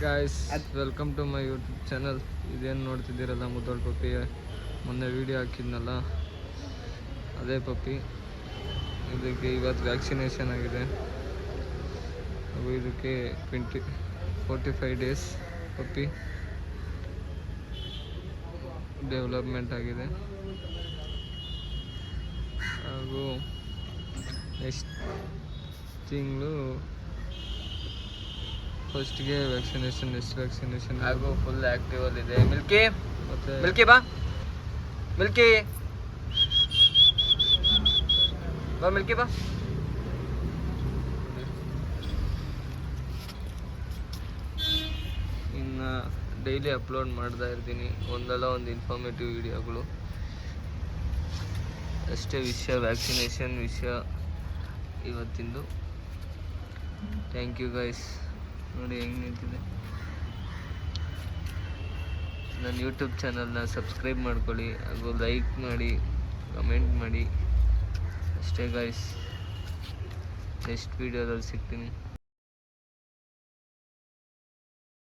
Guys, welcome to my YouTube channel. ಇದೇನು ನೋಡ್ತಿದ್ದೀರಲ್ಲ, ಮುದ್ದೋಳ್ ಪಪ್ಪಿ. ಮೊನ್ನೆ ವೀಡಿಯೋ ಹಾಕಿದ್ನಲ್ಲ, ಅದೇ ಪಪ್ಪಿ. ಇದಕ್ಕೆ ಇವತ್ತು ವ್ಯಾಕ್ಸಿನೇಷನ್ ಆಗಿದೆ. ಹಾಗೂ ಇದಕ್ಕೆ 45 ಡೇಸ್ ಪಪ್ಪಿ ಡೆವಲಪ್ಮೆಂಟ್ ಆಗಿದೆ. ಹಾಗೂ ನೆಕ್ಸ್ಟ್ ತಿಂಗಳು ಫಸ್ಟ್ಗೆ ವ್ಯಾಕ್ಸಿನೇಷನ್, ನೆಕ್ಸ್ಟ್ ವ್ಯಾಕ್ಸಿನೇಷನ್. ಹಾಗೂ ಫುಲ್ ಆ್ಯಕ್ಟಿವಲ್ಲಿದೆ. ಮಿಲ್ಕಿ ಮತ್ತು ಮಿಲ್ಕಿ ಬಾ ಮಿಲ್ಕಿ ಬಾ. ಇನ್ನು ಡೈಲಿ ಅಪ್ಲೋಡ್ ಮಾಡ್ತಾ ಇರ್ತೀನಿ ಒಂದಲ್ಲ ಒಂದು ಇನ್ಫಾರ್ಮೇಟಿವ್ ವಿಡಿಯೋಗಳು ಅಷ್ಟೇ. ವ್ಯಾಕ್ಸಿನೇಷನ್ ವಿಷಯ ಇವತ್ತಿಂದು. Thank you guys. ನೋಡಿ ಹೆಂಗೆ ನಿಂತಿದೆ. ನನ್ನ ಯೂಟ್ಯೂಬ್ ಚಾನಲ್ನ ಸಬ್ಸ್ಕ್ರೈಬ್ ಮಾಡ್ಕೊಳ್ಳಿ, ಹಾಗೂ ಲೈಕ್ ಮಾಡಿ, ಕಮೆಂಟ್ ಮಾಡಿ ಅಷ್ಟೇ ಗೈಸ್. ನೆಕ್ಸ್ಟ್ ವೀಡಿಯೋದಲ್ಲಿ ಸಿಗ್ತೀನಿ.